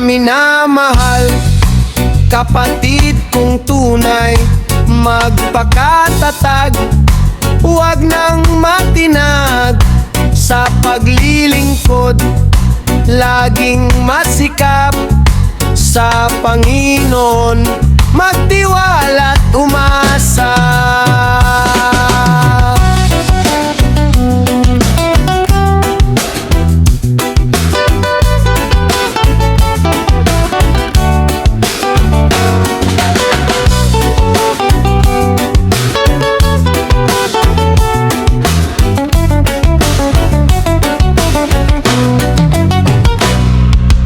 Minamahal, kapatid kong tunay, magpakatatag, huwag nang matinag sa paglilingkod, laging masikap sa Panginoon, magtiwala at umasa.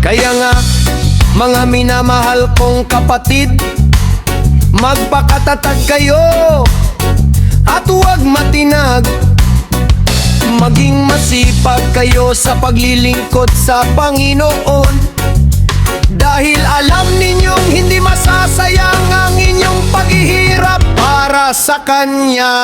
Kaya nga, mga minamahal kong kapatid, magpakatatag kayo at huwag matinag. Maging masipag kayo sa paglilingkod sa Panginoon, dahil alam ninyong hindi masasayang ang inyong paghihirap para sa Kanya.